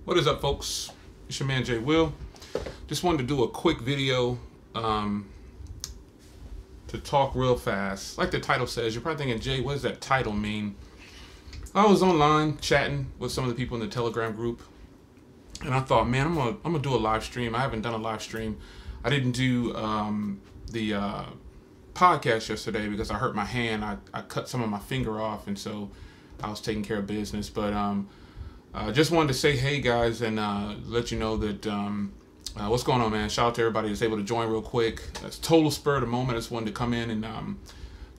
What is up, folks? It's your man Jay Will. Just wanted to do a quick video to talk real fast. Like the title says, you're probably thinking, Jay, what does that title mean? I was online chatting with some of the people in the Telegram group, and I thought, man, I'm gonna do a live stream. I haven't done a live stream. I didn't do the podcast yesterday because I hurt my hand. I cut some of my finger off, and so I was taking care of business. But I just wanted to say hey guys and let you know that what's going on, man. Shout out to everybody that's able to join real quick. That's total spur of the moment. I just wanted to come in and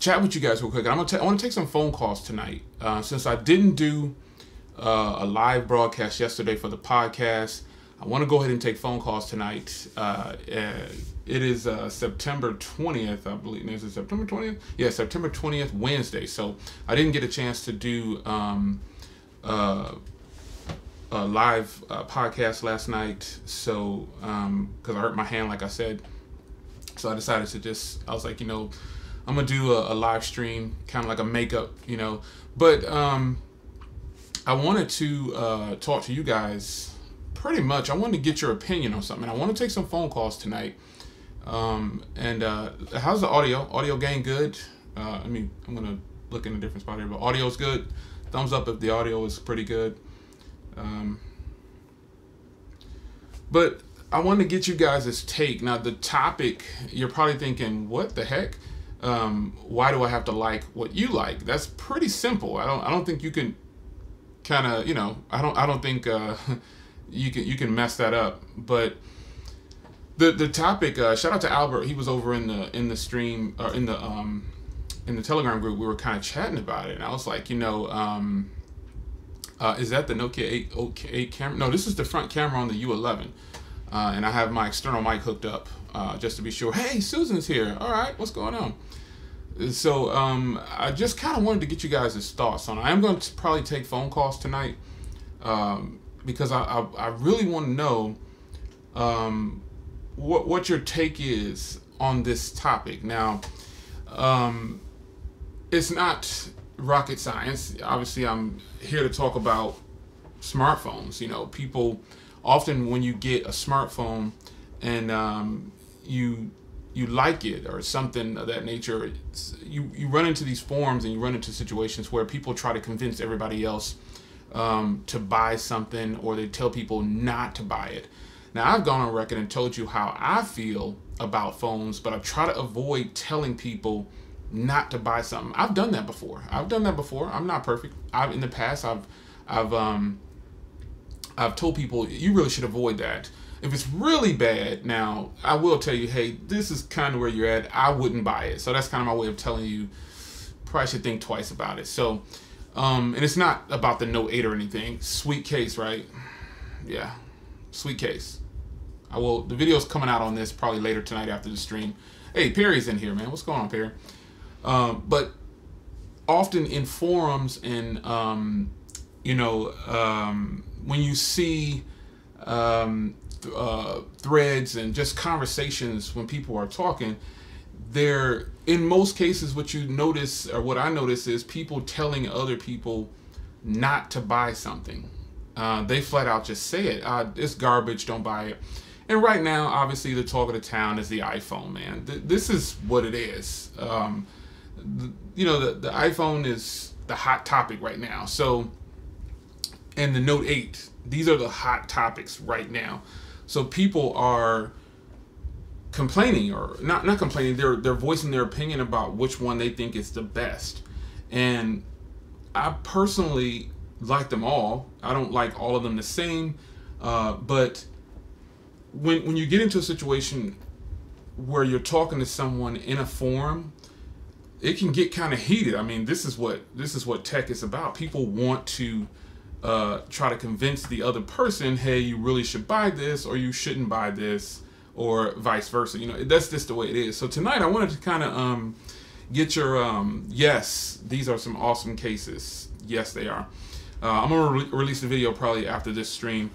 chat with you guys real quick. I want to take some phone calls tonight since I didn't do a live broadcast yesterday for the podcast. I want to go ahead and take phone calls tonight. It is September 20th, I believe. Is it September 20th? Yeah, September 20th, Wednesday. So I didn't get a chance to do a live podcast last night. So because I hurt my hand, like I said. So I decided to I was like, I'm going to do a live stream, kind of like a makeup, But I wanted to talk to you guys. Pretty much, I wanted to get your opinion on something. I want to take some phone calls tonight. And how's the audio? Audio gain good? I'm going to look in a different spot here, but audio's good. Thumbs up if the audio is pretty good. But I want to get you guys' take. Now, the topic, you're probably thinking, what the heck? Why do I have to like what you like? That's pretty simple. I don't think you can kind of, I don't think you can mess that up. But the topic, shout out to Albert. He was over in the stream or in the Telegram group. We were kind of chatting about it, and I was like, is that the Nokia 8 camera? No, this is the front camera on the U11. And I have my external mic hooked up just to be sure. Hey, Susan's here. All right, what's going on? So I just kind of wanted to get you guys' thoughts on it. I am going to probably take phone calls tonight because I really want to know what your take is on this topic. Now, it's not rocket science. Obviously, I'm here to talk about smartphones. People often, when you get a smartphone and you like it or something of that nature, you run into these forums and you run into situations where people try to convince everybody else to buy something, or they tell people not to buy it. Now, I've gone on record and told you how I feel about phones, but I try to avoid telling people not to buy something. I've done that before. I'm not perfect. In the past, I've told people you really should avoid that. If it's really bad, now I will tell you, hey, this is kind of where you're at. I wouldn't buy it. So that's kind of my way of telling you, probably should think twice about it. So, and it's not about the Note 8 or anything. Sweet case, right? Yeah, sweet case. The video's coming out on this probably later tonight after the stream. Hey, Perry's in here, man. What's going on, Perry? But often in forums and, when you see threads and just conversations when people are talking, in most cases, what you notice, or what I notice, is people telling other people not to buy something. They flat out just say it. It's garbage, don't buy it. And right now, obviously, the talk of the town is the iPhone, man. This is what it is. The iPhone is the hot topic right now. So, and the Note 8, these are the hot topics right now. So people are complaining, or not complaining, they're voicing their opinion about which one they think is the best. And I personally like them all. I don't like all of them the same, but when you get into a situation where you're talking to someone in a forum, it can get kind of heated. I mean, this is what tech is about. People want to try to convince the other person, hey, you really should buy this, or you shouldn't buy this, or vice versa. That's just the way it is. So tonight I wanted to kind of get your yes, these are some awesome cases. Yes, they are. I'm gonna release the video probably after this stream.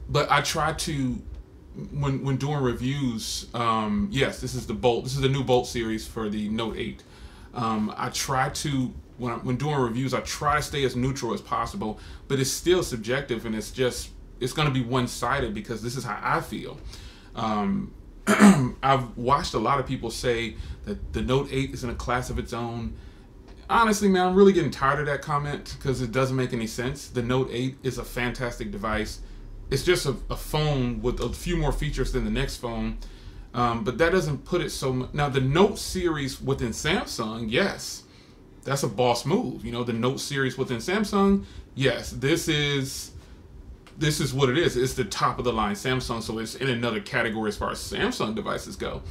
But I try to, when doing reviews, yes, this is the new Bolt series for the Note 8. I try to when doing reviews, I try to stay as neutral as possible, but it's still subjective, and it's going to be one-sided because this is how I feel. I've watched a lot of people say that the Note 8 is in a class of its own. Honestly, man, I'm really getting tired of that comment because it doesn't make any sense. The Note 8 is a fantastic device. It's just a phone with a few more features than the next phone. But that doesn't put it so much. Now, the Note series within Samsung, yes, that's a boss move. You know, the Note series within Samsung, yes, this is what it is. It's the top of the line Samsung, so it's in another category as far as Samsung devices go.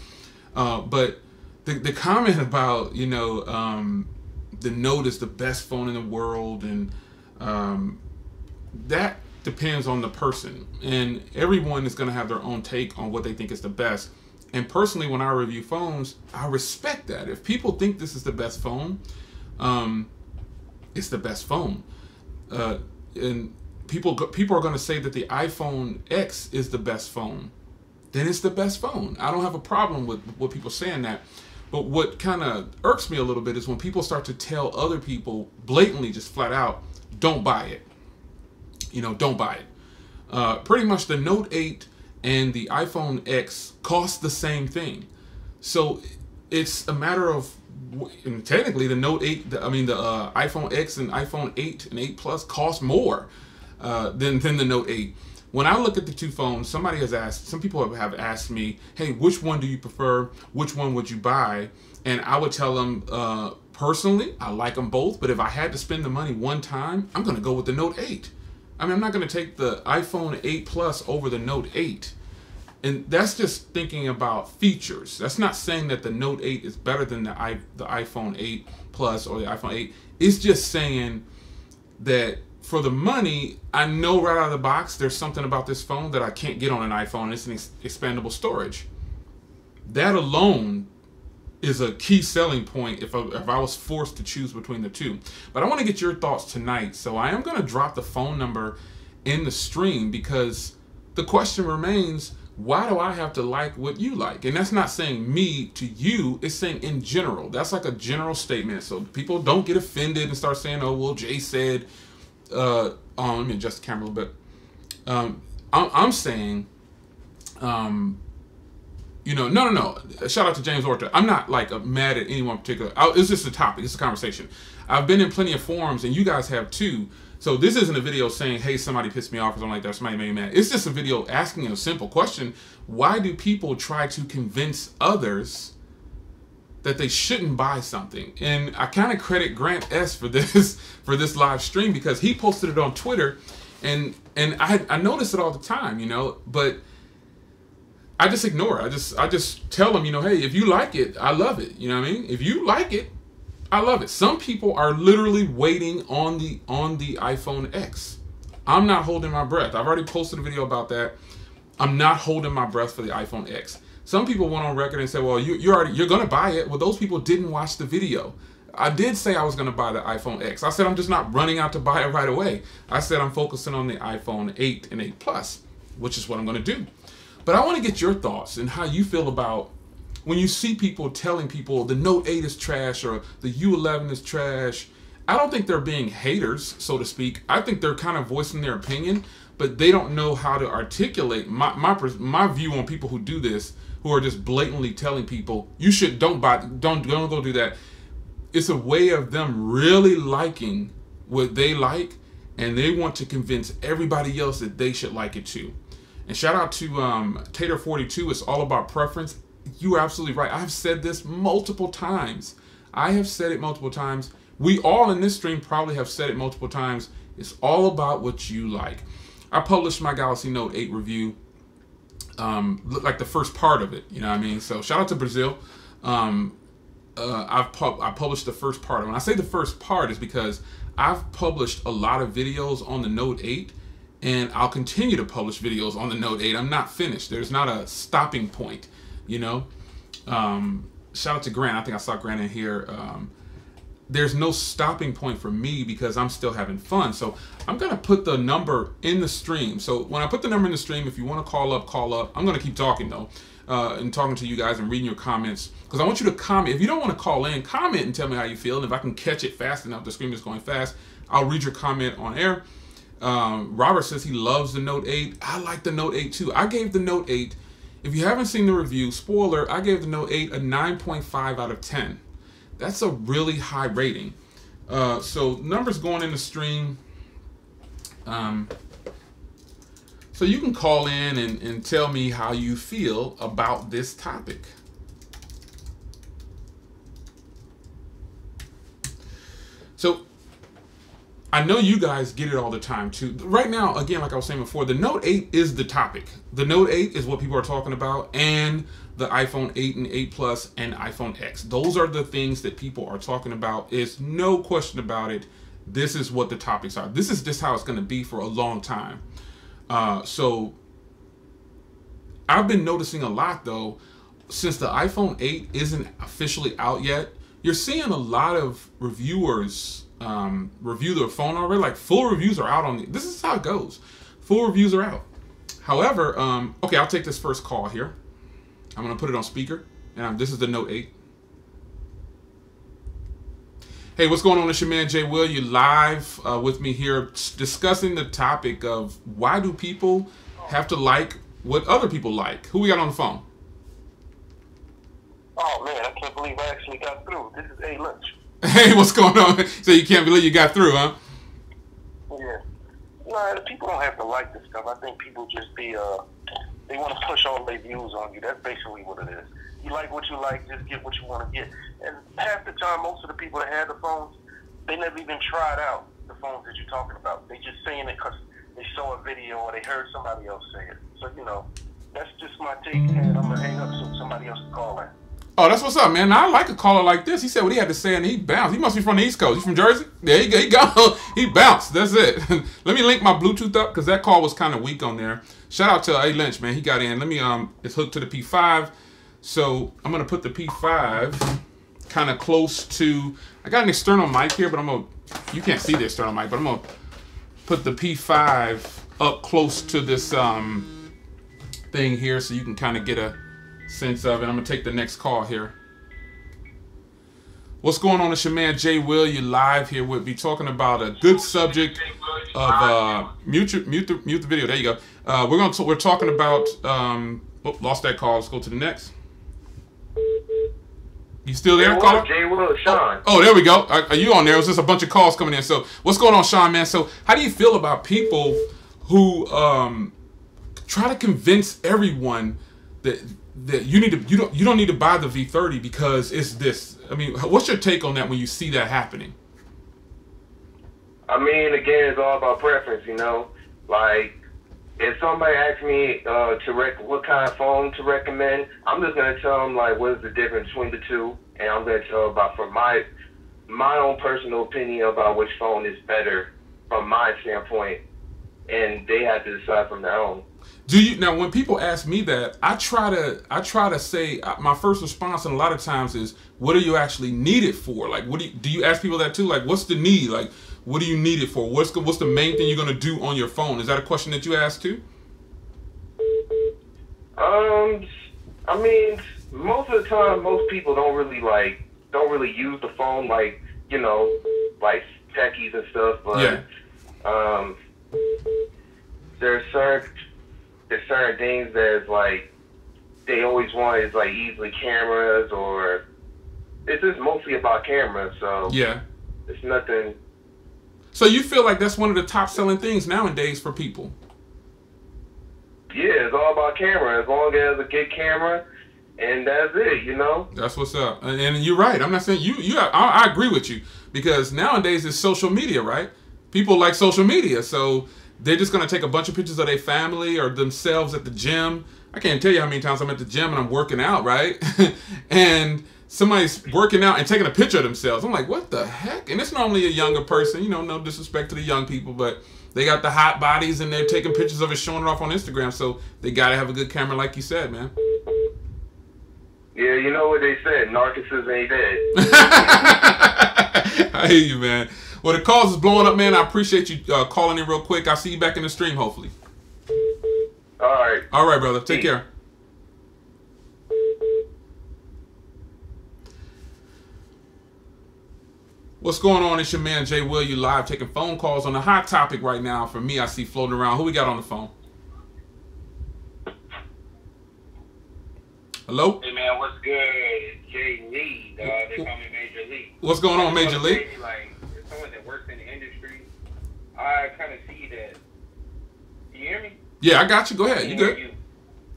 But the comment about, you know, the Note is the best phone in the world, and that depends on the person, and everyone is going to have their own take on what they think is the best. And personally, when I review phones, I respect that. If people think this is the best phone, it's the best phone. And people are going to say that the iPhone X is the best phone. Then it's the best phone. I don't have a problem with people saying that. But what kind of irks me a little bit is when people start to tell other people blatantly, just flat out, don't buy it. You know, don't buy it. Pretty much the Note 8 and the iPhone X cost the same thing. So it's a matter of, and technically the Note 8, the iPhone X and iPhone 8 and 8 Plus cost more than the Note 8. When I look at the two phones, some people have asked me, hey, which one do you prefer? Which one would you buy? And I would tell them, personally, I like them both, but if I had to spend the money one time, I'm going to go with the Note 8. I mean, I'm not going to take the iPhone 8 Plus over the Note 8. And that's just thinking about features. That's not saying that the Note 8 is better than the iPhone 8 Plus or the iPhone 8. It's just saying that for the money, I know right out of the box there's something about this phone that I can't get on an iPhone. It's an expandable storage. That alone is a key selling point if I was forced to choose between the two. But I want to get your thoughts tonight, so I am going to drop the phone number in the stream because the question remains, why do I have to like what you like? And that's not saying me to you, it's saying in general. That's like a general statement, so people don't get offended and start saying, oh, well, Jay said, let me adjust the camera a little bit. I'm saying, you know, no. Shout out to James Orta. I'm not like mad at anyone particular. It's just a topic. It's a conversation. I've been in plenty of forums, and you guys have too. So this isn't a video saying, hey, somebody pissed me off or something like that. Somebody made me mad. It's just a video asking a simple question. Why do people try to convince others that they shouldn't buy something? And I kind of credit Grant S for this live stream because he posted it on Twitter, and I notice it all the time, you know, but I just ignore it. I just tell them, you know, hey, if you like it, I love it. You know what I mean? If you like it, I love it. Some people are literally waiting on the iPhone X. I'm not holding my breath. I've already posted a video about that. I'm not holding my breath for the iPhone X. Some people went on record and said, well, you're going to buy it. Well, those people didn't watch the video. I did say I was going to buy the iPhone X. I said I'm just not running out to buy it right away. I said I'm focusing on the iPhone 8 and 8 Plus, which is what I'm going to do. But I want to get your thoughts and how you feel about when you see people telling people the Note 8 is trash or the U11 is trash. I don't think they're being haters, so to speak. I think they're kind of voicing their opinion, but they don't know how to articulate. My view on people who do this, who are just blatantly telling people, you should, don't go do that. It's a way of them really liking what they like, and they want to convince everybody else that they should like it too. And shout out to Tater42. It's all about preference. You are absolutely right. I've said this multiple times. I have said it multiple times. We all in this stream probably have said it multiple times. It's all about what you like. I published my Galaxy Note 8 review, like the first part of it. You know what I mean? So shout out to Brazil. I published the first part. When I say the first part is because I've published a lot of videos on the Note 8, and I'll continue to publish videos on the Note 8. I'm not finished. There's not a stopping point, you know. Shout out to Grant. I think I saw Grant in here. There's no stopping point for me because I'm still having fun. So I'm going to put the number in the stream. So when I put the number in the stream, if you want to call up, call up. I'm going to keep talking though. and talking to you guys and reading your comments, because I want you to comment. If you don't want to call in, comment and tell me how you feel. And if I can catch it fast enough, the screen is going fast, I'll read your comment on air. Robert says he loves the Note 8. I like the Note 8 too. I gave the Note 8, if you haven't seen the review, spoiler, I gave the Note 8 a 9.5 out of 10. That's a really high rating. So numbers going in the stream. So you can call in and tell me how you feel about this topic. So I know you guys get it all the time too. Right now, again, like I was saying before, the Note 8 is the topic. The Note 8 is what people are talking about, and the iPhone 8 and 8 Plus and iPhone X. Those are the things that people are talking about. There's no question about it. This is what the topics are. This is just how it's going to be for a long time. So I've been noticing a lot though, since the iPhone 8 isn't officially out yet, you're seeing a lot of reviewers review their phone already. Like full reviews are out on this is how it goes. Full reviews are out. However, okay, I'll take this first call here. I'm gonna put it on speaker, and this is the Note 8. Hey, what's going on? It's your man Jay Will. You live with me here discussing the topic of why do people have to like what other people like? Who we got on the phone? Oh man, I can't believe I actually got through. This is A Lunch. Hey, what's going on? So you can't believe you got through, huh? Yeah. No, people don't have to like this stuff. I think people just be they want to push all their views on you. That's basically what it is. You like what you like, just get what you want to get. And half the time, most of the people that have the phones, they never even tried out the phones that you're talking about. They just saying it because they saw a video or they heard somebody else say it. So, you know, that's just my take, and I'm going to hang up so somebody else can call in. Oh, that's what's up, man. I like a caller like this. He said what he had to say, and he bounced. He must be from the East Coast. He's from Jersey? Yeah, he go. He bounced. That's it. Let me link my Bluetooth up, because that call was kind of weak on there. Shout out to A Lynch, man. He got in. Let me, it's hooked to the P5. So I'm going to put the P5 kind of close to, I got an external mic here, but I'm going to, you can't see the external mic, but I'm going to put the P5 up close to this thing here so you can kind of get a sense of it. I'm going to take the next call here. What's going on? It's your man Jay Will. You live here with me talking about a good subject of mute the video. There you go. We're talking about lost that call. Let's go to the next. You still there, caller? Jay Will, Sean. Oh, there we go. Are you on there? It was just a bunch of calls coming in. So what's going on, Sean, man? So how do you feel about people who try to convince everyone that you don't need to buy the V30 because it's this? I mean, what's your take on that when you see that happening? I mean, again, it's all about preference, you know. Like, if somebody asks me what kind of phone to recommend, I'm just gonna tell them like what is the difference between the two, and I'm gonna tell them about from my own personal opinion about which phone is better from my standpoint, and they have to decide from their own. Do you now? When people ask me that, I try to say my first response, and a lot of times is, what do you actually need it for? Like, what do you ask people that too? Like, what's the need? Like, what do you need it for? What's the main thing you're gonna do on your phone? Is that a question that you ask too? I mean, most of the time, most people don't really use the phone like, you know, like techies and stuff. But yeah. There's certain things that's like they always want is like easily cameras, or it's just mostly about cameras. So yeah, it's nothing. So you feel like that's one of the top selling things nowadays for people? Yeah, it's all about camera. As long as it's a good camera, and that's it, you know? That's what's up. And you're right. I'm not saying I agree with you, because nowadays it's social media, right? People like social media, so they're just going to take a bunch of pictures of their family or themselves at the gym. I can't tell you how many times I'm at the gym and I'm working out, right? And somebody's working out and taking a picture of themselves. I'm like, what the heck? And it's normally a younger person, you know, no disrespect to the young people, but they got the hot bodies and they're taking pictures of it, showing it off on Instagram. So they got to have a good camera, like you said, man. Yeah, you know what they said, narcissists ain't dead. I hear you, man. Well, the calls is blowing up, man. I appreciate you calling in real quick. I'll see you back in the stream, hopefully. All right. All right, brother. Take care. Peace. All right, brother. Take care. What's going on? It's your man Jay Will. You live taking phone calls on a hot topic right now. For me, I see floating around. Who we got on the phone? Hello? Hey man, what's good? It's Jay Lee, dog. They call me Major Lee. What's going on, Major Lee? Like, as someone that works in the industry, I kind of see that. Can you hear me? Yeah, I got you. Go ahead. You good?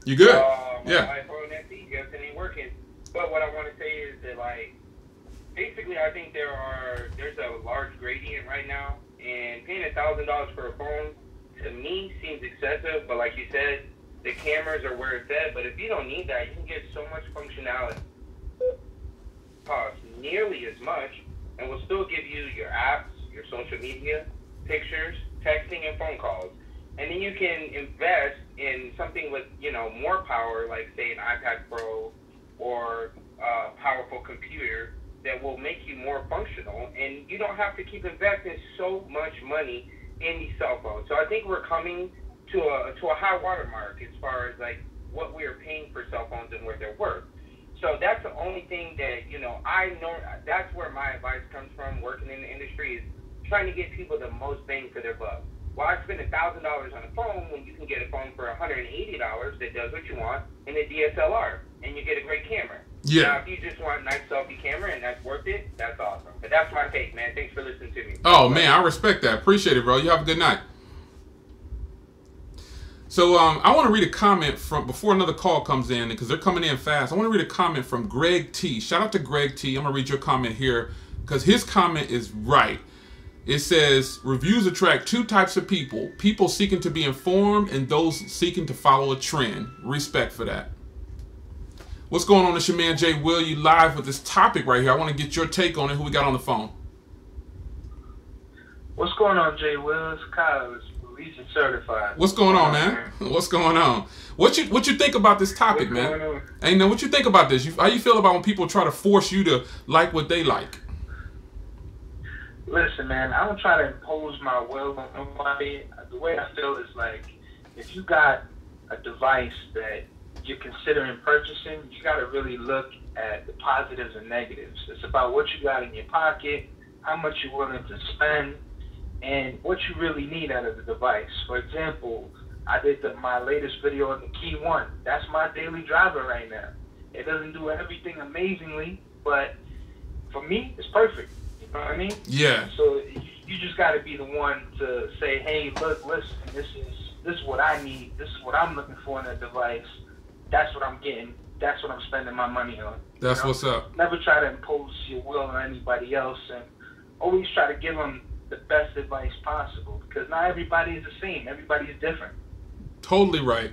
You good? Yeah. My iPhone SE, guess it ain't working. But what I want to say is that, like, basically, I think there's a large gradient right now, and paying $1,000 for a phone to me seems excessive. But like you said, the cameras are where it's at. But if you don't need that, you can get so much functionality, cost nearly as much, and will still give you your apps, your social media, pictures, texting, and phone calls. And then you can invest in something with, more power, like say an iPad Pro or a powerful computer that will make you more functional, and you don't have to keep investing so much money in these cell phones. So I think we're coming to a high watermark as far as like what we are paying for cell phones and what they're worth. So that's the only thing that I know. That's where my advice comes from. Working in the industry is trying to get people the most bang for their buck. Why spend $1,000 on a phone when you can get a phone for $180 that does what you want in a DSLR, and you get a great camera? Yeah. Now, if you just want a nice selfie camera and that's worth it, that's awesome. But that's my take, man. Thanks for listening to me. Oh, man, I respect that. Appreciate it, bro. You have a good night. So I want to read a comment from, before another call comes in, because they're coming in fast. I want to read a comment from Greg T. Shout out to Greg T. I'm going to read your comment here, because his comment is right. It says, reviews attract two types of people. People seeking to be informed and those seeking to follow a trend. Respect for that. What's going on? It's your man Jay Will. You live with this topic right here. I want to get your take on it. Who we got on the phone? What's going on, Jay Will? It's Kyle. It's Legion Certified. What's going on, man? What's going on? What you think about this topic, man? Hey, now what you think about this? How you feel about when people try to force you to like what they like? Listen, man, I don't try to impose my will on nobody. The way I feel is like, if you got a device that you're considering purchasing, you got to really look at the positives and negatives. It's about what you got in your pocket, how much you're willing to spend, and what you really need out of the device. For example, I did my latest video on the Key 1. That's my daily driver right now. It doesn't do everything amazingly, but for me, it's perfect. You know what I mean? Yeah. So you just got to be the one to say, hey, look, listen, this is what I need. This is what I'm looking for in a device. That's what I'm getting. That's what I'm spending my money on. That's what's up. Never try to impose your will on anybody else, and always try to give them the best advice possible, because not everybody is the same. Everybody is different. Totally right.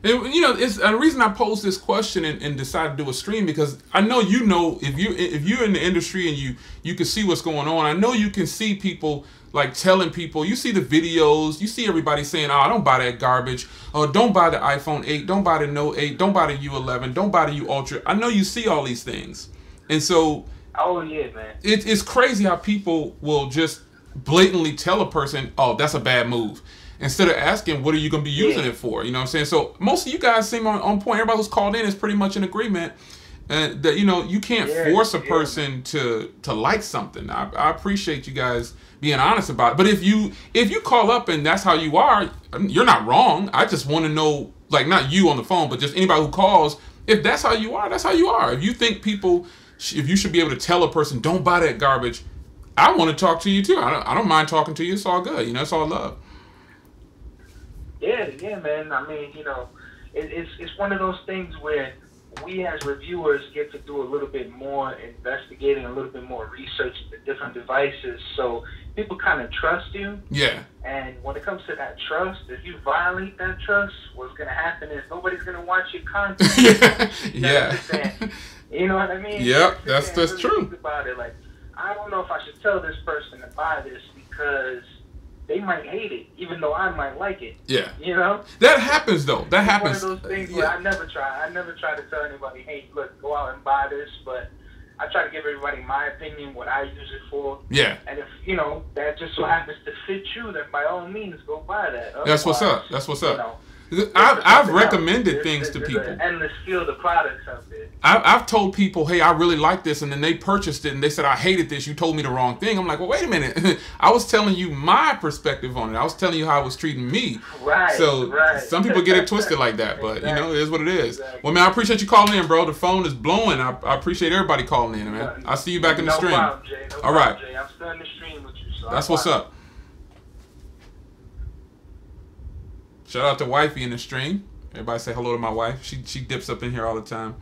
And, it's the reason I posed this question and decided to do a stream, because I know if you're in the industry and you can see what's going on. I know you can see people like telling people. You see the videos. You see everybody saying, "Oh, don't buy that garbage. Oh, don't buy the iPhone 8. Don't buy the Note 8. Don't buy the U11. Don't buy the U Ultra." I know you see all these things, and so. Oh yeah, man. It's crazy how people will just blatantly tell a person, "Oh, that's a bad move," instead of asking, what are you going to be using it for? You know what I'm saying? So most of you guys seem on point. Everybody who's called in is pretty much in agreement that, you can't force a person to like something. I appreciate you guys being honest about it. But if you call up and that's how you are, you're not wrong. I just want to know, like, not you on the phone, but just anybody who calls, if that's how you are, that's how you are. If you think if you should be able to tell a person, don't buy that garbage, I want to talk to you too. I don't mind talking to you. It's all good. It's all love. Yeah, man. I mean, it's one of those things where we as reviewers get to do a little bit more investigating, a little bit more research into different devices, so people kind of trust you. Yeah. And when it comes to that trust, if you violate that trust, what's going to happen is nobody's going to watch your content. Yeah. You know what I mean? Yep, that's true. Think about it. Like, I don't know if I should tell this person to buy this because they might hate it, even though I might like it. Yeah. That happens, though. That happens. It's one of those things where I never try to tell anybody, hey, look, go out and buy this, but I try to give everybody my opinion, what I use it for. Yeah. And if, that just so happens to fit you, then by all means, go buy that. That's what's up. That's what's up. I've recommended things to people. There's an endless field of products out there. I've told people, hey, I really like this, and then they purchased it, and they said, I hated this. You told me the wrong thing. I'm like, well, wait a minute. I was telling you my perspective on it. I was telling you how it was treating me. Right. So some people get it twisted like that, but you know, it is what it is. Exactly. Well, man, I appreciate you calling in, bro. The phone is blowing. I appreciate everybody calling in, man. I'll see you back in the stream. Problem, Jay. No All right. Jay. I'm still in the stream with you. So that's what's up. Shout out to Wifey in the stream. Everybody say hello to my wife. She dips up in here all the time.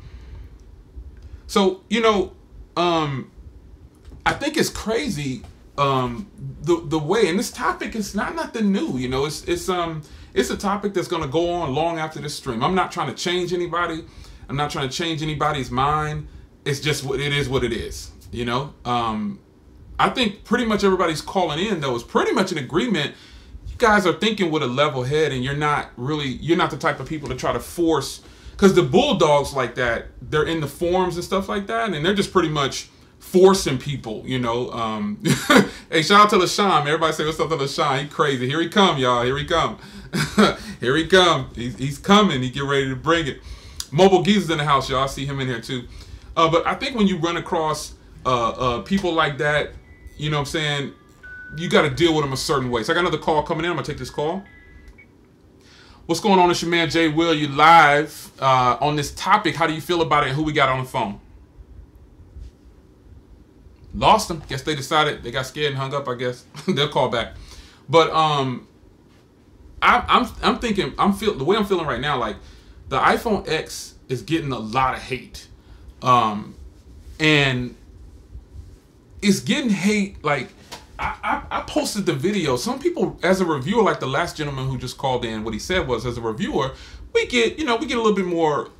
So, you know, I think it's crazy the way, and this topic is not nothing new, you know. It's a topic that's going to go on long after this stream. I'm not trying to change anybody. I'm not trying to change anybody's mind. It's just what it is, you know. I think pretty much everybody's calling in, though, is pretty much in agreement. You guys are thinking with a level head, and you're not the type of people to try to force. Because the bulldogs like that, they're in the forums and stuff like that, and they're just pretty much forcing people, you know. Hey, shout out to LaShawn. Everybody say what's up to LaShawn. He crazy. Here he come, y'all. Here he come. Here he come. He's coming. He get ready to bring it. Mobile Geezer's in the house, y'all. I see him in here too. But I think when you run across people like that, you know what I'm saying, you got to deal with them a certain way. So I got another call coming in. I'm going to take this call. What's going on? It's your man Jay Will. You live on this topic. How do you feel about it? And who we got on the phone? Lost them. Guess they decided they got scared and hung up. I guess they'll call back. But I'm thinking the way I'm feeling right now. Like the iPhone X is getting a lot of hate, and it's getting hate like. I posted the video. Some people, as a reviewer, like the last gentleman who just called in, what he said was, as a reviewer, we get a little bit more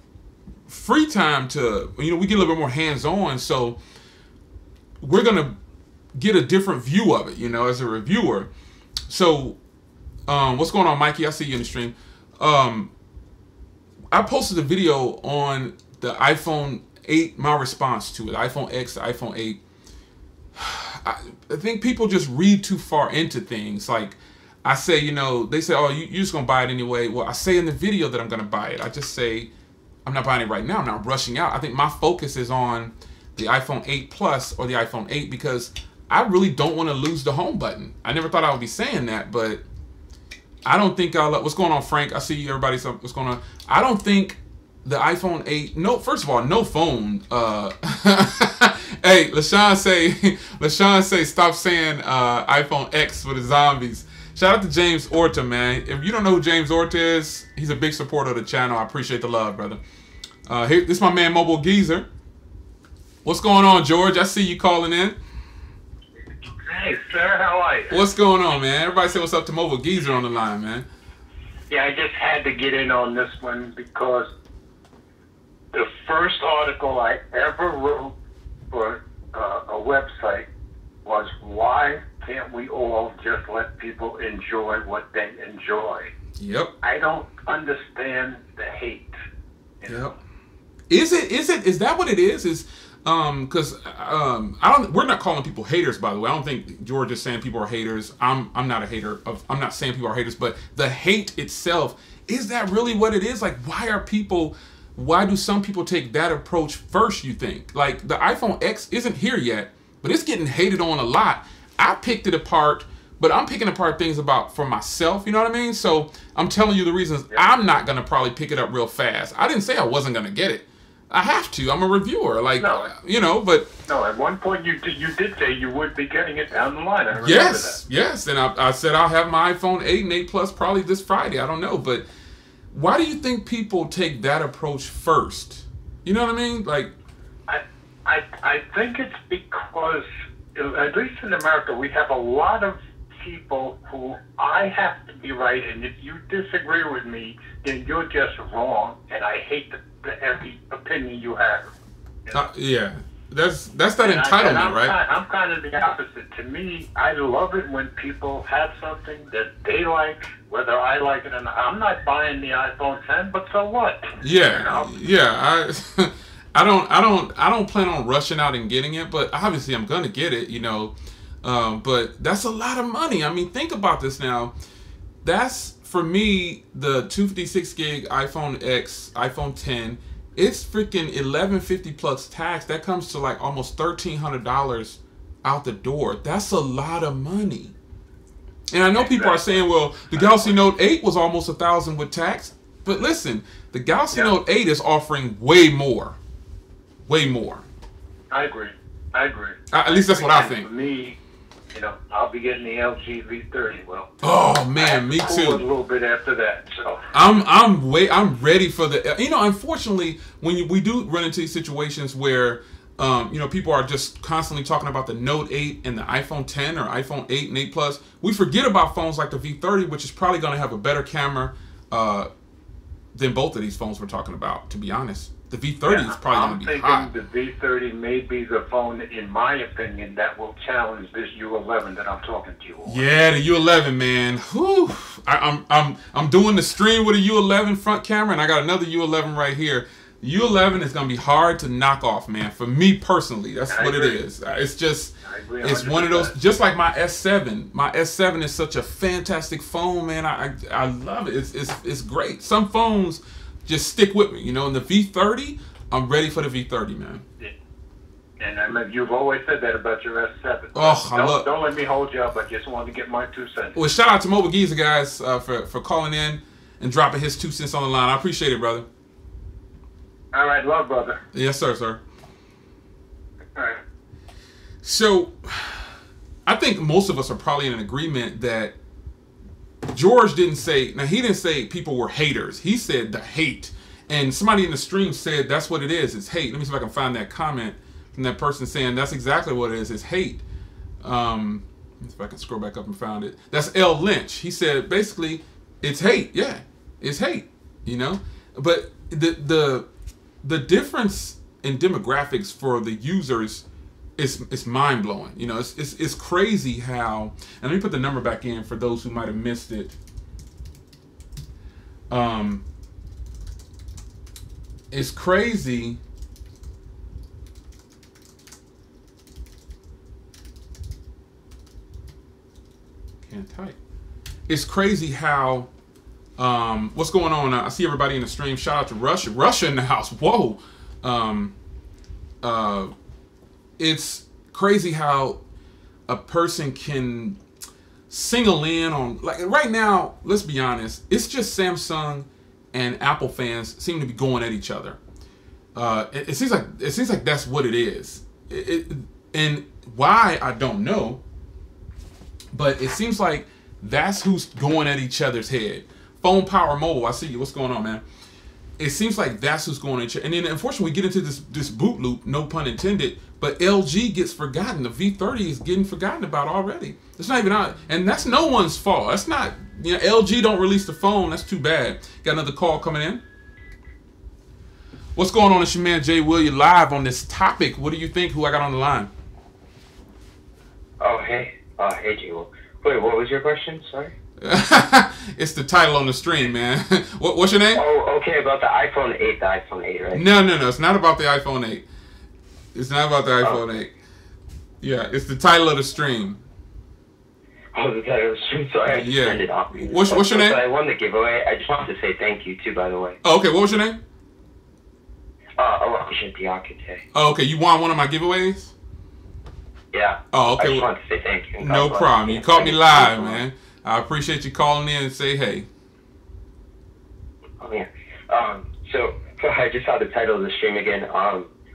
free time to, we get a little bit more hands-on. So we're gonna get a different view of it, as a reviewer. So what's going on, Mikey? I see you in the stream. I posted a video on the iPhone 8, my response to it, iPhone X, the iPhone 8. I think people just read too far into things. Like I say, they say, oh, you're just going to buy it anyway. Well, I say in the video that I'm going to buy it. I just say, I'm not buying it right now. I'm not rushing out. I think my focus is on the iPhone 8 Plus or the iPhone 8 because I really don't want to lose the home button. I never thought I would be saying that, but I don't think what's going on, Frank? I see you, everybody. What's going on? I don't think the iPhone 8, first of all, no phone. Hey, LaShawn say, stop saying iPhone X for the zombies. Shout out to James Orta, man. If you don't know who James Orta is, he's a big supporter of the channel. I appreciate the love, brother. This is my man, Mobile Geezer. What's going on, George? I see you calling in. Hey, sir. How are you? What's going on, man? Everybody say what's up to Mobile Geezer on the line, man. Yeah, I just had to get in on this one because the first article I ever wrote for a website was why can't we all just let people enjoy what they enjoy? Yep. I don't understand the hate. Yep. Is that what it is? Is because we're not calling people haters, by the way. I don't think George is saying people are haters. I'm not a hater I'm not saying people are haters, but the hate itself, is that really what it is? Like, why do some people take that approach first, you think? Like, the iPhone X isn't here yet, but it's getting hated on a lot. I picked it apart, but I'm picking apart things for myself, you know what I mean? So I'm telling you the reasons I'm not going to probably pick it up real fast. I didn't say I wasn't going to get it. I have to. I'm a reviewer. Like, but... No, at one point you did say you would be getting it down the line. I remember yes, that. Yes. And I said I'll have my iPhone 8 and 8 Plus probably this Friday. I don't know, but... Why do you think people take that approach first? You know what I mean? Like, I think it's because, at least in America, we have a lot of people who I have to be right, and if you disagree with me, then you're just wrong, and I hate every opinion you have. Yeah. That's that entitlement, right? I'm kind of the opposite. To me, I love it when people have something that they like, whether I like it or not. I'm not buying the iPhone 10, but so what? Yeah, yeah. I don't plan on rushing out and getting it, but obviously I'm gonna get it, But that's a lot of money. I mean, think about this now. That's for me, the 256 gig iPhone X, iPhone 10, it's freaking $1,150 plus tax. That comes to like almost $1,300 out the door. That's a lot of money. And I know people are saying, well, the Galaxy Note 8 was almost $1,000 with tax. But listen, the Galaxy Note 8 is offering way more. Way more. I agree. At least that's what I think. For me, I'll be getting the LG V30. Well, oh man, me too. A little bit after that, so I'm ready for the. Unfortunately, when we do run into these situations where people are just constantly talking about the Note 8 and the iPhone 10 or iPhone 8 and 8 Plus, we forget about phones like the V30, which is probably going to have a better camera than both of these phones we're talking about. To be honest. The V30 is probably going to be hot. I'm thinking the V30 may be the phone, in my opinion, that will challenge this U11 that I'm talking to you on. Yeah, the U11, man. Whew. I'm doing the stream with a U11 front camera, and I got another U11 right here. The U11 is going to be hard to knock off, man. For me personally, that's what it is. It's just, it's one of those, just like my S7. My S7 is such a fantastic phone, man. I love it. It's great. Some phones just stick with me, And the V30, I'm ready for the V30, man. Yeah. And you've always said that about your S7. Oh, don't let me hold you up. I just wanted to get my 2 cents. Well, shout out to Mobile Geezer, guys, for calling in and dropping his 2 cents on the line. I appreciate it, brother. All right, love, brother. Yes, sir. All right. So, I think most of us are probably in an agreement that George didn't say, now he didn't say people were haters. He said the hate. And somebody in the stream said that's what it is. It's hate. Let me see if I can find that comment from that person saying that's exactly what it is. It's hate. Let me see if I can scroll back up and find it. That's L. Lynch. He said basically it's hate. Yeah, it's hate. But the difference in demographics for the users it's mind blowing. It's crazy how. And let me put the number back in for those who might have missed it. It's crazy. Can't type. It's crazy how. What's going on? I see everybody in the stream. Shout out to Russia. Russia in the house. Whoa. It's crazy how a person can single in on, like right now, let's be honest, it's just Samsung and Apple fans seem to be going at each other. It seems like that's what it is. And why, I don't know, but it seems like that's who's going at each other's head. Phone Power Mobile, I see you. What's going on, man? It seems like that's who's going at each other. And then unfortunately we get into this boot loop, no pun intended, but LG gets forgotten. The V30 is getting forgotten about already. It's not even out, and that's no one's fault. That's not, LG don't release the phone. That's too bad. Got another call coming in. What's going on? It's your man Jay William live on this topic. What do you think? Who I got on the line? Oh, hey. Hey, Jay. Wait, what was your question? Sorry? It's the title on the stream, man. What's your name? Oh, okay, about the iPhone 8, right? No. It's not about the iPhone 8. It's not about the iPhone 8. Yeah, it's the title of the stream. Oh, the title of the stream. Sorry, I just turned it off. What's your name? So I won the giveaway. I just wanted to say thank you, too, by the way. Oh, okay. What was your name? Alisha Diakite. Oh, okay. You won one of my giveaways? Yeah. Oh, okay. I just wanted to say thank you. No problem. You caught me live, man. I appreciate you calling in and say hey. Oh, yeah. So I just saw the title of the stream again.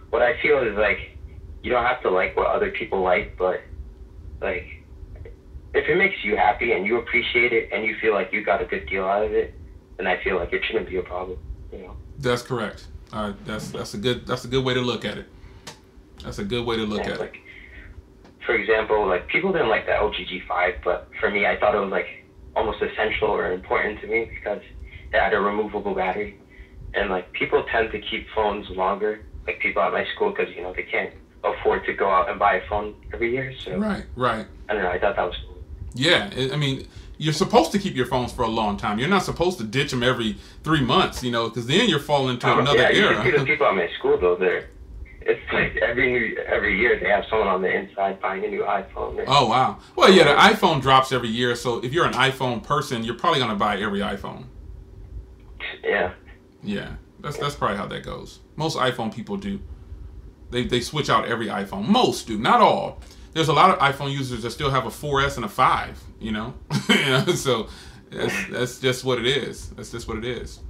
What I feel is, like, you don't have to like what other people like, but, like, if it makes you happy and you appreciate it and you feel like you got a good deal out of it, then I feel like it shouldn't be a problem, That's correct. That's a good way to look at it. That's a good way to look at it. For example, like, people didn't like the LG G5, but for me, I thought it was, like, almost essential or important to me because it had a removable battery. And, like, people tend to keep phones longer, like people at my school, because, they can't afford to go out and buy a phone every year. So Right. I don't know, I thought that was cool. Yeah, I mean, you're supposed to keep your phones for a long time. You're not supposed to ditch them every 3 months, because then you're falling into another era. You see the people at my school, though, It's like every year they have someone on the inside buying a new iPhone. Oh wow. Well, yeah, the iPhone drops every year, so if you're an iPhone person, you're probably gonna buy every iPhone. Yeah. Yeah, that's probably how that goes. Most iPhone people do. They switch out every iPhone. Most do, not all. There's a lot of iPhone users that still have a 4S and a 5. You know, so that's just what it is. That's just what it is.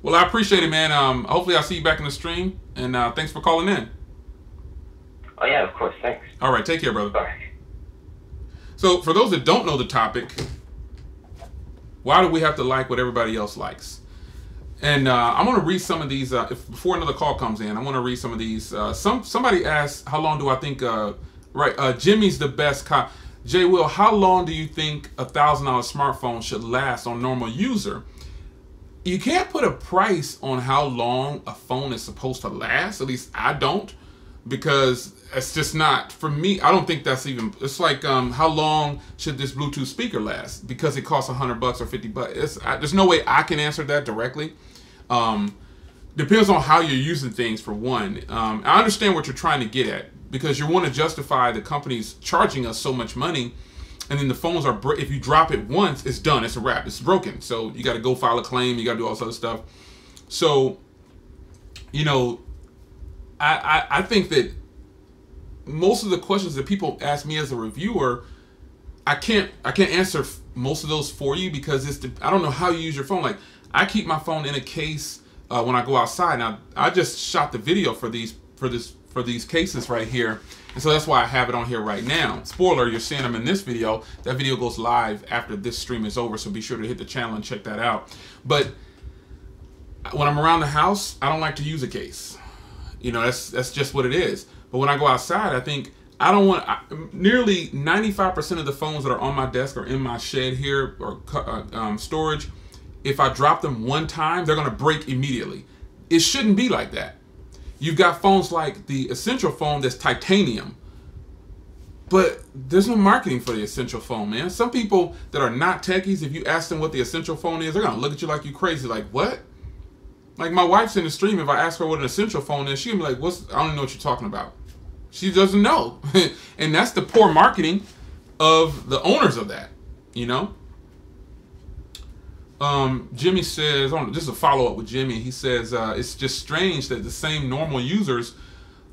Well, I appreciate it, man. Hopefully I'll see you back in the stream, and thanks for calling in. Oh yeah, of course. Thanks. All right, take care, brother. Bye. So, for those that don't know the topic, why do we have to like what everybody else likes? And I want to read some of these before another call comes in. I want to read some of these. Somebody asked, "How long do I think?" Jimmy's the best. Jay Will, how long do you think a $1,000 smartphone should last on normal user? You can't put a price on how long a phone is supposed to last. At least I don't, because it's just not, for me, I don't think that's even, it's like, how long should this Bluetooth speaker last? Because it costs $100 or $50. There's no way I can answer that directly. Depends on how you're using things, for one. I understand what you're trying to get at, because you want to justify the companies charging us so much money. And then the phones are, if you drop it once, it's done. It's a wrap. It's broken. So you got to go file a claim. You got to do all this other stuff. So, you know, I think that most of the questions that people ask me as a reviewer, I can't answer most of those for you, because I don't know how you use your phone. Like, I keep my phone in a case when I go outside. Now, I just shot the video for these cases right here. And so that's why I have it on here right now. Spoiler, you're seeing them in this video. That video goes live after this stream is over, so be sure to hit the channel and check that out. But when I'm around the house, I don't like to use a case. You know, that's just what it is. But when I go outside, I think nearly 95% of the phones that are on my desk or in my shed here, or storage, if I drop them one time, they're going to break immediately. It shouldn't be like that. You've got phones like the Essential phone that's titanium. But there's no marketing for the Essential phone, man. Some people that are not techies, if you ask them what the Essential phone is, they're going to look at you like you crazy. Like, what? Like, my wife's in the stream. If I ask her what an Essential phone is, she'll be like, I don't even know what you're talking about. She doesn't know. And that's the poor marketing of the owners of that, you know? Jimmy says, this is a follow-up with Jimmy. He says, it's just strange that the same normal users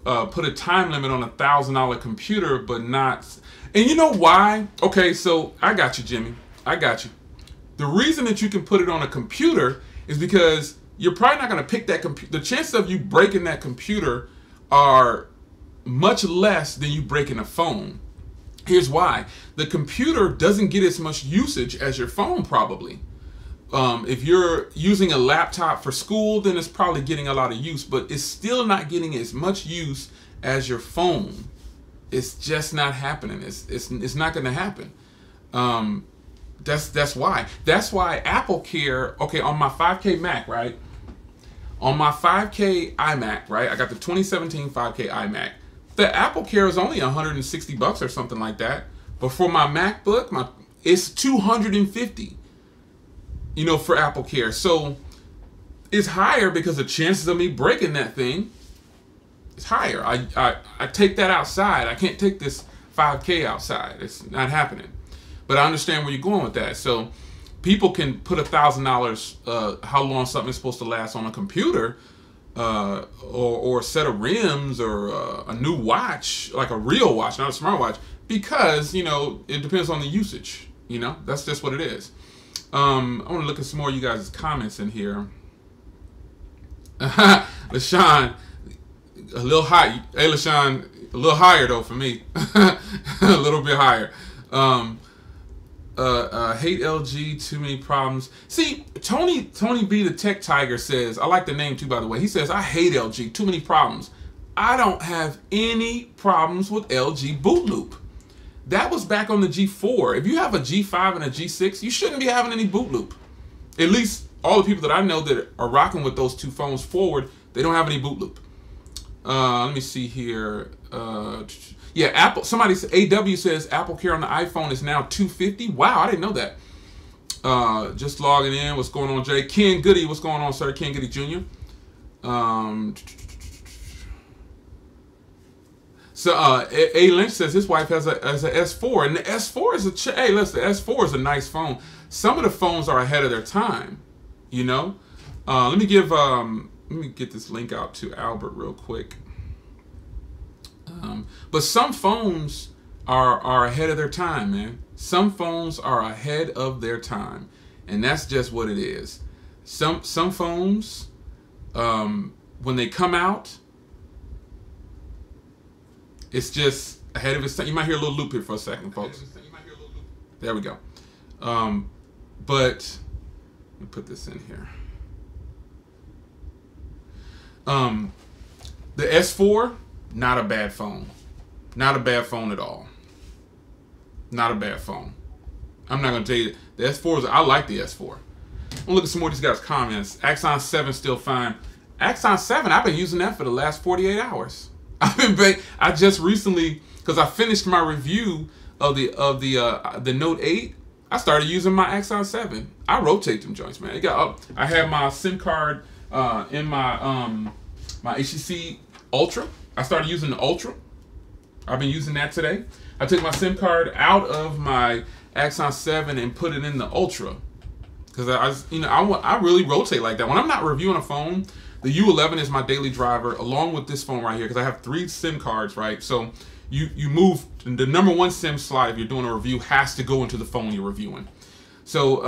put a time limit on a $1,000 computer, but not... And you know why? Okay, so I got you, Jimmy. I got you. The reason that you can put it on a computer is because you're probably not going to pick that computer. The chances of you breaking that computer are much less than you breaking a phone. Here's why. The computer doesn't get as much usage as your phone, probably. If you're using a laptop for school, then it's probably getting a lot of use, but it's still not getting as much use as your phone. It's just not happening. It's not going to happen. That's why. That's why Apple Care. Okay, on my 5K Mac, right? On my 5K iMac, right? I got the 2017 5K iMac. The Apple Care is only $160 or something like that. But for my MacBook, it's $250. You know, for Apple Care. So it's higher because the chances of me breaking that thing is higher. I take that outside. I can't take this 5K outside. It's not happening. But I understand where you're going with that. So people can put $1,000 how long something is supposed to last on a computer, or a set of rims, or a new watch, like a real watch, not a smartwatch, because, you know, it depends on the usage. You know, that's just what it is. I want to look at some more of you guys' comments in here. LaShawn, a little high. Hey, LaShawn, a little higher though for me. A little bit higher. Hate LG, too many problems. See, Tony B, the Tech Tiger, says, I like the name too, by the way. He says, I hate LG, too many problems. I don't have any problems with LG boot loop. That was back on the G4. If you have a G5 and a G6, you shouldn't be having any boot loop. At least all the people that I know that are rocking with those two phones forward, they don't have any boot loop. Let me see here. Yeah, Apple. Somebody, AW says Apple Care on the iPhone is now $250. Wow, I didn't know that. Just logging in. What's going on, Jay? Ken Goody, what's going on, sir? Ken Goody Jr. So A Lynch says his wife has a S4, and the S4 is hey, listen, the S4 is a nice phone. Some of the phones are ahead of their time, you know. Let me get this link out to Albert real quick. But some phones are ahead of their time, man. Some phones are ahead of their time, and that's just what it is. Some phones, when they come out, it's just ahead of its time. You might hear a little loop here for a second, folks. There we go. But let me put this in here. The S4, not a bad phone. Not a bad phone at all. Not a bad phone. I'm not going to tell you. The S4 I like the S4. We'll look at some more of these guys' comments. Axon 7 still fine. Axon 7, I've been using that for the last 48 hours. I just recently, because I finished my review of the Note 8, I started using my Axon 7. I rotate them joints, man. I have my SIM card in my my HTC Ultra. I started using the Ultra. I've been using that today. I took my SIM card out of my Axon 7 and put it in the Ultra, because I really rotate like that. When I'm not reviewing a phone, the U11 is my daily driver, along with this phone right here, because I have 3 SIM cards, right? So you move the number 1 SIM slot if you're doing a review has to go into the phone you're reviewing. So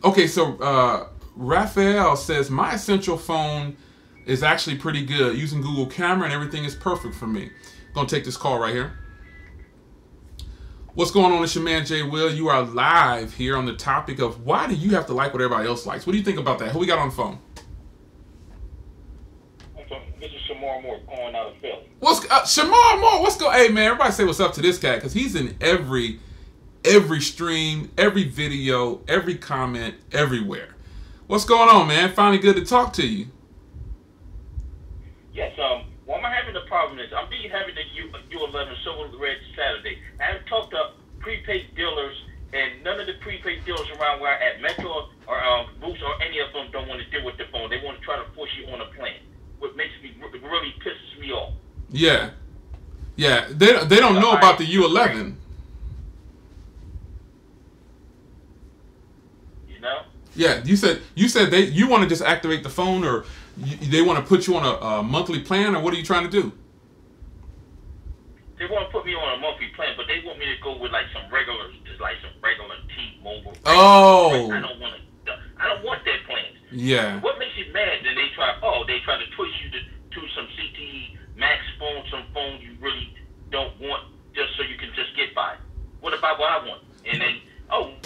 okay, so Raphael says my essential phone is actually pretty good. Using Google Camera and everything is perfect for me. Gonna take this call right here. What's going on? It's your man Jay Will. You are live here on the topic of why do you have to like what everybody else likes? What do you think about that? Who we got on the phone? This is Shamar Moore calling out of Philly. What's Shamar Moore? What's going? Hey man, everybody say what's up to this cat, because he's in every stream, every video, every comment, everywhere. What's going on, man? Finally good to talk to you. Yes, what I'm having the problem is I'm having the U11 Silver Red Saturday. I haven't talked to prepaid dealers, and none of the prepaid dealers around where I'm at, Metro or Boost or any of them, don't want to deal with the phone. They want to try to force you on a plan, what makes me really pisses me off. Yeah, they don't know about the U11. You know? Yeah, you said you want to just activate the phone, or they want to put you on a monthly plan, or what are you trying to do? They want to put me on a monthly plan, but they want me to go with like some regular T-Mobile. Oh. I don't want that plan. Yeah. What makes you mad? Then they try to twist you to some CTE Max phone, some phone you really don't want, just so you can just get by. What about what I want? And then,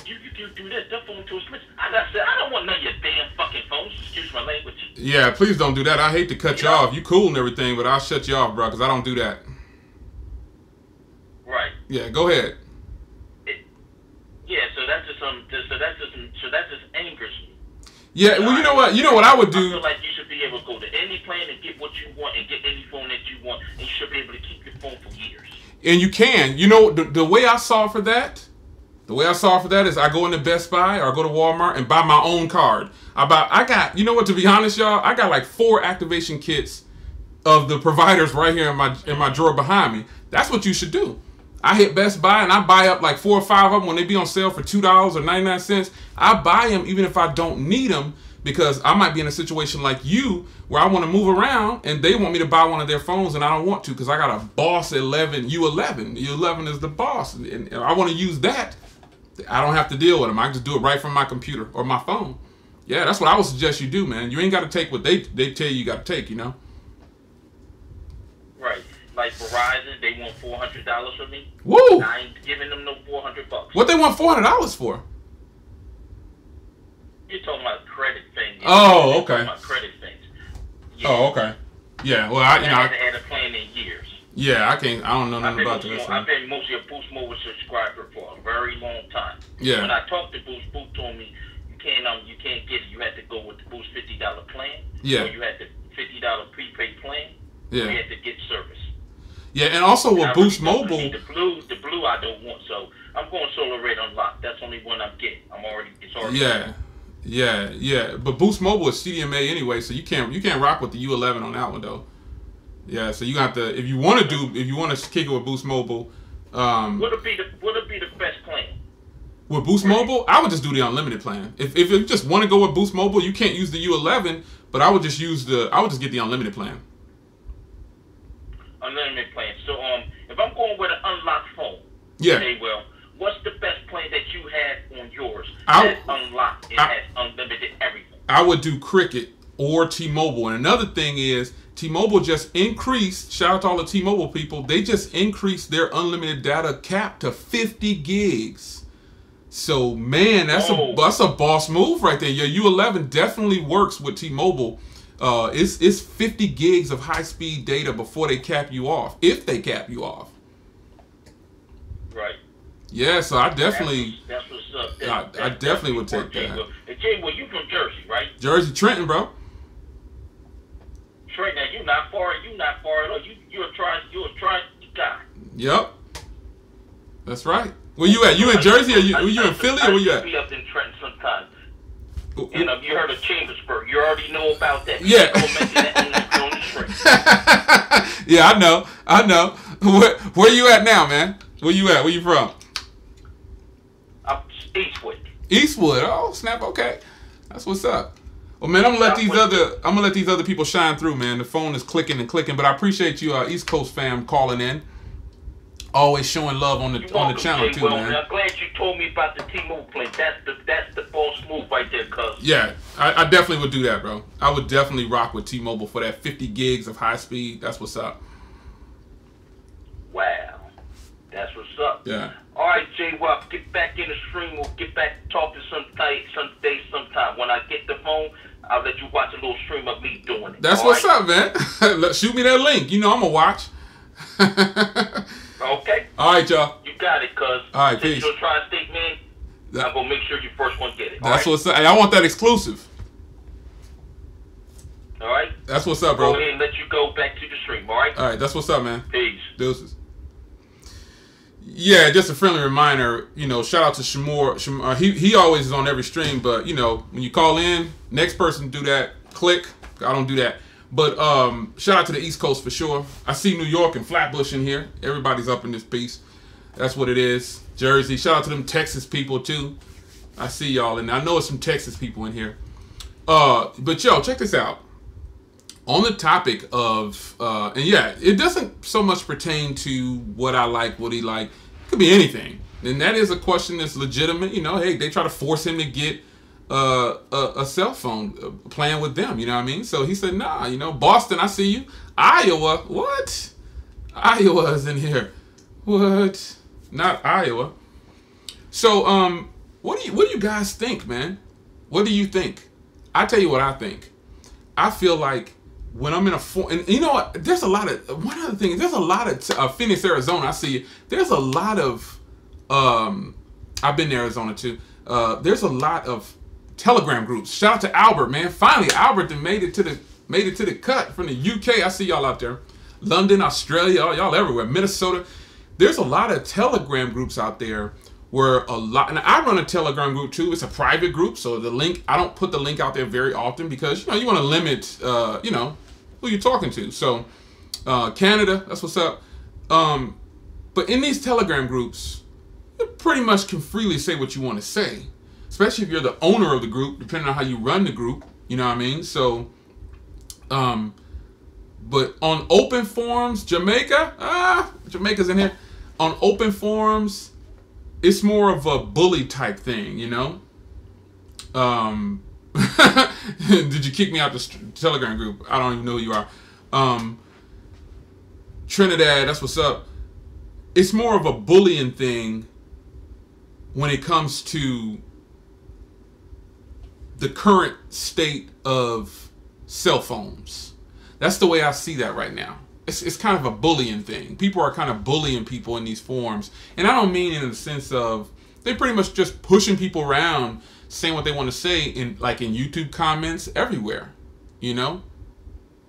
you do this, that phone to a switch. I said, I don't want none of your damn fucking phones. Excuse my language. Yeah, please don't do that. I hate to cut you off. You cool and everything, but I'll shut you off, bro, because I don't do that. Right. Yeah, go ahead. So that just angers me. Yeah, well, you know what I would do. I feel like you should be able to go to any plan and get what you want and get any phone that you want, and you should be able to keep your phone for years. And you can. You know, the way I solve for that, is I go into Best Buy or I go to Walmart and buy my own card. You know what, to be honest, y'all, I got like 4 activation kits of the providers right here in my drawer behind me. That's what you should do. I hit Best Buy and I buy up like 4 or 5 of them when they be on sale for $2 or 99 cents. I buy them even if I don't need them, because I might be in a situation like you where I want to move around and they want me to buy one of their phones and I don't want to, because I got a Boss 11 U11. The U11 is the Boss, and I want to use that. I don't have to deal with them. I can just do it right from my computer or my phone. Yeah, that's what I would suggest you do, man. You ain't got to take what they tell you got to take, you know? Right. Like Verizon, they want $400 from me. Woo! I ain't giving them no $400. What they want $400 for? You're talking about credit things. Oh, okay. About credit things. Yeah. Oh, okay. Yeah, well, I haven't had a plan in years. Yeah, I don't know nothing about this. I've been mostly a Boost Mobile subscriber for a very long time. Yeah. When I talked to Boost told me you can't get it. You had to go with the Boost $50 plan. Yeah. Or you had the $50 prepaid plan. Yeah. Or you had to get service. Yeah, and also with Boost Mobile, the blue I don't want, so I'm going Solar Red Unlocked. That's the only one I'm getting. It's already. Yeah. But Boost Mobile is CDMA anyway, so you can't rock with the U11 on that one though. Yeah, so you got if you want to kick it with Boost Mobile, would it be the best plan? With Boost Mobile, I would just do the unlimited plan. If you just want to go with Boost Mobile, you can't use the U11, but I would just get the unlimited plan. Unlimited plan. So if I'm going with an unlocked phone, yeah. Okay, well, what's the best plan that you have on yours? That's unlocked. It has unlimited everything. I would do Cricket or T-Mobile. And another thing is, T-Mobile just increased, shout out to all the T-Mobile people, they just increased their unlimited data cap to 50 gigs. So, man, that's a boss move right there. Your U11 definitely works with T-Mobile. It's 50 gigs of high-speed data before they cap you off, if they cap you off. Right. Yeah, so I definitely... That's what's up. I definitely would take that. And Jay, well, you from Jersey, right? Jersey, Trenton, bro. Trent, now you're not far at all. You're a trying guy. Yep. That's right. Where you at? You in Jersey or you in Philly or where you at? I be up in Trenton sometime. You know, you heard of Chambersburg. You already know about that. Yeah. On the street. Yeah, I know. Where you at now, man? Where you at? Where you from? I'm Eastwood. Eastwood. Oh, snap. Okay. That's what's up. Well, man, I'm gonna let these other people shine through, man. The phone is clicking and clicking, but I appreciate you, East Coast fam, calling in. Always showing love on the channel too, man. I'm glad you told me about the T-Mobile plan. That's the boss move right there, cuz. Yeah, I definitely would do that, bro. I would definitely rock with T-Mobile for that 50 gigs of high speed. That's what's up. Wow, that's what's up. Yeah. All right, Jay, well, get back in the stream. We'll get back to talking sometime. When I get the phone, I'll let you watch a little stream of me doing it. That's what's up, man. Shoot me that link. You know I'm gonna watch. Okay. All right, y'all. You got it, cuz. All right, peace. You're a tri-state man, I'm gonna make sure you first one get it. That's what's up. Hey, I want that exclusive. All right. That's what's up, bro. Go ahead and let you go back to the stream. All right. All right. That's what's up, man. Peace. Deuces. Yeah, just a friendly reminder, you know, shout out to Shamor. He always is on every stream, but, you know, when you call in, next person do that, click. I don't do that. But shout out to the East Coast for sure. I see New York and Flatbush in here. Everybody's up in this piece. That's what it is. Jersey. Shout out to them Texas people, too. I see y'all, and I know it's some Texas people in here. But, yo, check this out. On the topic of, and yeah, it doesn't so much pertain to what I like, what he like. It could be anything. And that is a question that's legitimate. You know, hey, they try to force him to get a cell phone plan with them. You know what I mean? So he said, nah, you know, Boston, I see you. Iowa, what? Iowa's in here. What? Not Iowa. So, what do you guys think, man? What do you think? I tell you what I think. I feel like when I'm in a phone, and you know what? There's a lot of, one other thing, there's a lot of, Phoenix, Arizona, I see you. There's a lot of, I've been to Arizona too. There's a lot of Telegram groups. Shout out to Albert, man. Finally, Albert made it to the cut from the UK. I see y'all out there. London, Australia, y'all everywhere. Minnesota. There's a lot of Telegram groups out there where a lot, and I run a Telegram group too. It's a private group, so the link, I don't put the link out there very often because, you know, you want to limit, you know, who you're talking to. So, Canada, that's what's up. But in these Telegram groups, you pretty much can freely say what you want to say, especially if you're the owner of the group, depending on how you run the group, you know what I mean? So, but on open forums, Jamaica's in here. On open forums, it's more of a bully type thing, you know? Did you kick me out the Telegram group? I don't even know who you are. Trinidad, that's what's up. It's more of a bullying thing when it comes to the current state of cell phones. That's the way I see that right now. It's kind of a bullying thing. People are kind of bullying people in these forums. And I don't mean in the sense of, they pretty much just pushing people around, saying what they want to say in YouTube comments everywhere. You know?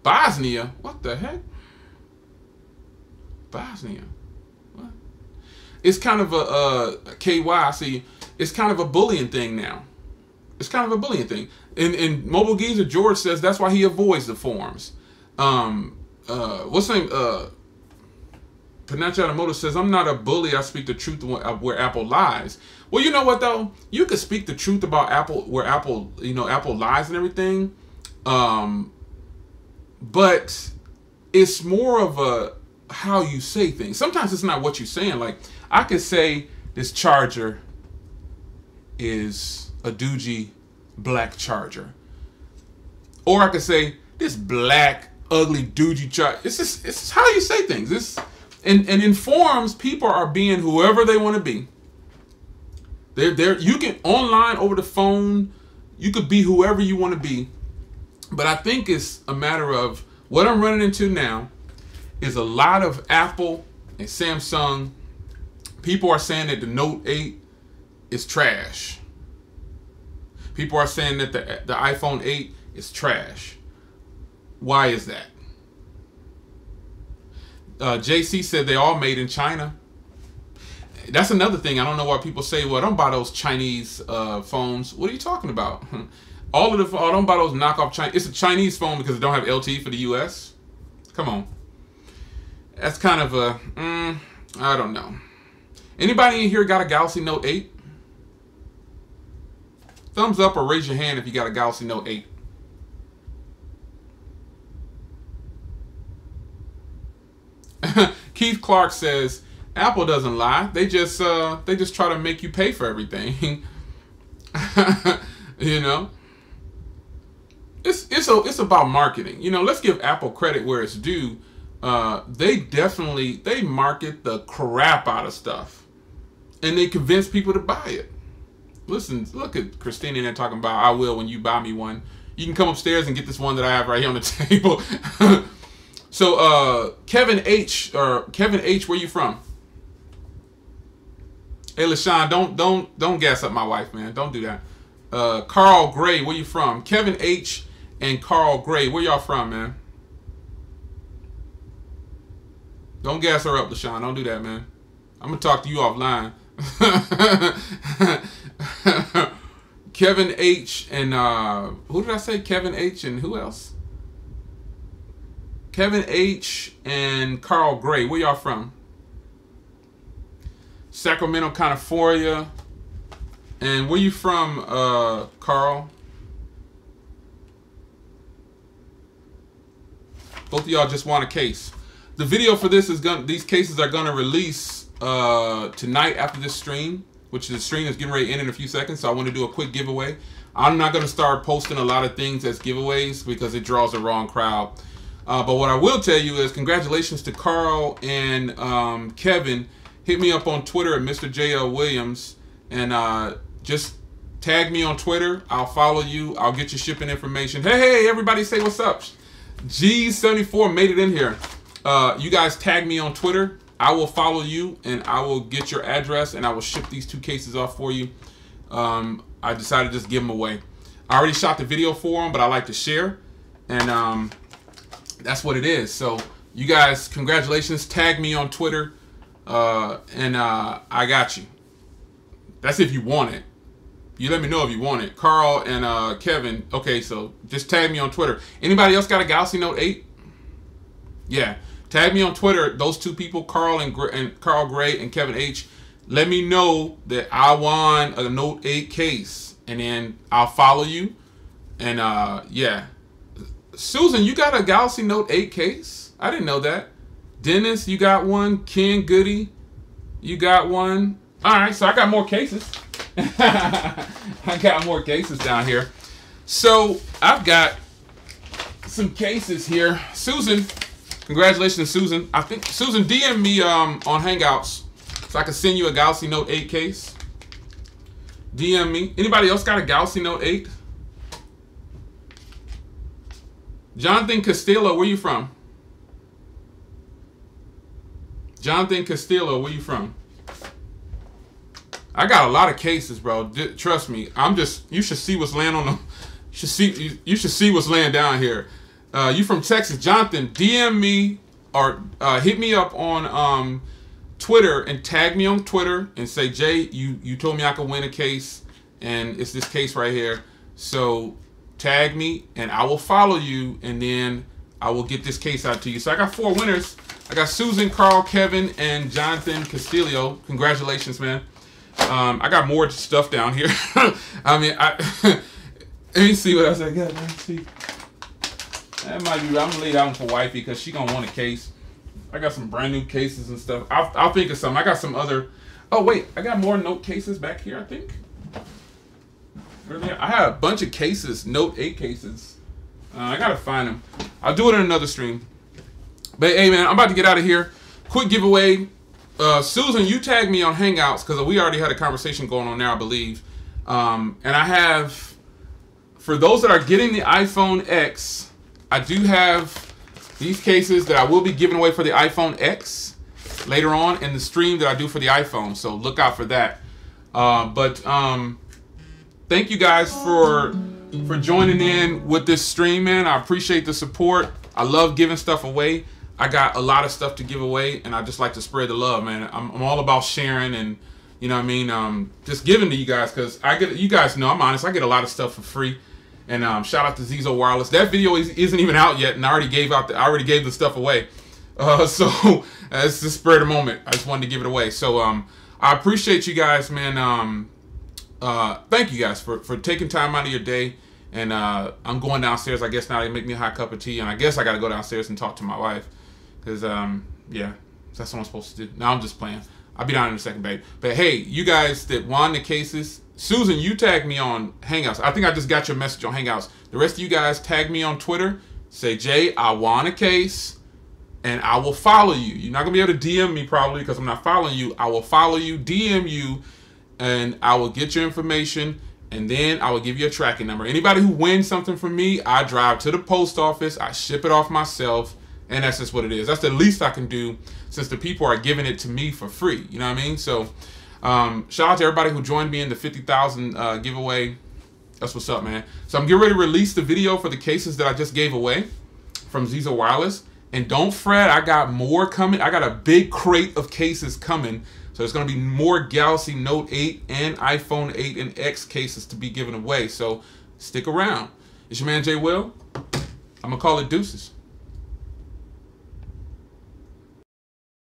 Bosnia? What the heck? Bosnia? What? It's kind of a KY, I see. It's kind of a bullying thing now. It's kind of a bullying thing. And Mobile Geezer George says that's why he avoids the forums. what's the name? Panache Automotive says, I'm not a bully. I speak the truth where Apple lies. Well, you know what, though? You could speak the truth about Apple where Apple, Apple lies and everything. But it's more of a how you say things. Sometimes it's not what you're saying. Like, I could say this charger is a Doogie black charger. Or I could say this black, ugly Doogie charger. It's how you say things. And informs people are being whoever they want to be. You can online over the phone, you could be whoever you want to be. But I think it's a matter of what I'm running into now is a lot of Apple and Samsung. People are saying that the Note 8 is trash. People are saying that the iPhone 8 is trash. Why is that? JC said they all made in China. That's another thing. I don't know why people say, well, don't buy those Chinese phones. What are you talking about? Don't buy those knockoff Chinese. It's a Chinese phone because it don't have LTE for the US. Come on. That's kind of a, I don't know. Anybody in here got a Galaxy Note 8? Thumbs up or raise your hand if you got a Galaxy Note 8. Keith Clark says Apple doesn't lie. They just try to make you pay for everything. It's about marketing. Let's give Apple credit where it's due. They market the crap out of stuff, and they convince people to buy it. Listen, look at Christina in there talking about I will when you buy me one. You can come upstairs and get this one that I have right here on the table. So, Kevin H, where you from? Hey, LaShawn, don't gas up my wife, man. Don't do that. Carl Gray, where you from? Kevin H and Carl Gray, where y'all from, man? Don't gas her up, LaShawn. Don't do that, man. I'm gonna talk to you offline. Kevin H and who did I say? Kevin H and who else? Kevin H and Carl Gray. Where y'all from? Sacramento, California. And where you from, Carl? Both of y'all just want a case. The video for this these cases are gonna release tonight after this stream, which the stream is getting ready to end in a few seconds. So I want to do a quick giveaway. I'm not gonna start posting a lot of things as giveaways because it draws the wrong crowd. But what I will tell you is congratulations to Carl and Kevin. Hit me up on Twitter at Mr. JL Williams and just tag me on Twitter. I'll follow you. I'll get your shipping information. Hey, everybody say what's up. G74 made it in here. You guys tag me on Twitter. I will follow you and I will get your address and I will ship these 2 cases off for you. I decided to just give them away. I already shot the video for them, but I like to share. And that's what it is. So you guys, congratulations. Tag me on Twitter. And I got you. That's if you want it. You let me know if you want it. Carl and Kevin. Okay, so just tag me on Twitter. Anybody else got a Galaxy Note 8? Yeah. Tag me on Twitter. Those 2 people, Carl Gray and Kevin H. Let me know that I won a Note 8 case. And then I'll follow you. And yeah. Susan, you got a Galaxy Note 8 case? I didn't know that. Dennis, you got one. Ken Goody, you got one. All right, so I got more cases. I got more cases down here. So I've got some cases here. Susan, congratulations, Susan. I think Susan DM me on Hangouts so I can send you a Galaxy Note 8 case. DM me. Anybody else got a Galaxy Note 8? Jonathan Castillo, where you from? Jonathan Castillo, where you from? I got a lot of cases, bro. Trust me. You should see what's laying on them. You should see what's laying down here. You from Texas. Jonathan, DM me or hit me up on Twitter and tag me on Twitter and say, Jay, you told me I could win a case and it's this case right here. So tag me and I will follow you and then I will get this case out to you. So I got 4 winners. I got Susan, Carl, Kevin, and Jonathan Castillo. Congratulations, man. I got more stuff down here. I mean, let me see what else I got. Let me see. That might be. I'm gonna lay that one for wifey because she gonna want a case. I got some brand new cases and stuff. I'll think of some. I got some other. Oh wait, I got more note cases back here. I think. I had a bunch of cases, Note 8 cases. I gotta find them. I'll do it in another stream. But hey, man, I'm about to get out of here. Quick giveaway. Susan, you tagged me on Hangouts because we already had a conversation going on there, I believe. And I have, for those that are getting the iPhone X, I do have these cases that I will be giving away for the iPhone X later on in the stream that I do for the iPhone. So look out for that. Thank you guys for joining in with this stream, man. I appreciate the support. I love giving stuff away. I got a lot of stuff to give away, and I just like to spread the love, man. I'm all about sharing and, you know what I mean, just giving to you guys because you guys know, I'm honest, I get a lot of stuff for free. And shout out to Zizo Wireless. That video isn't even out yet, and I already gave the stuff away. So it's the spur of the moment. I just wanted to give it away. So I appreciate you guys, man. Thank you guys for taking time out of your day. And I'm going downstairs, I guess now they make me a hot cup of tea, and I guess I got to go downstairs and talk to my wife. Because, yeah, that's what I'm supposed to do. No, I'm just playing. I'll be down in a second, babe. But hey, you guys that won the cases, Susan, you tagged me on Hangouts. I think I just got your message on Hangouts. The rest of you guys tag me on Twitter. Say, Jay, I won a case, and I will follow you. You're not going to be able to DM me probably because I'm not following you. I will follow you, DM you, and I will get your information, and then I will give you a tracking number. Anybody who wins something from me, I drive to the post office, I ship it off myself, and that's just what it is. That's the least I can do since the people are giving it to me for free. You know what I mean? So shout out to everybody who joined me in the 50,000 giveaway. That's what's up, man. So I'm getting ready to release the video for the cases that I just gave away from Zizo Wireless. And don't fret, I got more coming. I got a big crate of cases coming. So there's going to be more Galaxy Note 8 and iPhone 8 and X cases to be given away. So stick around. It's your man, Jay Will. I'm going to call it deuces.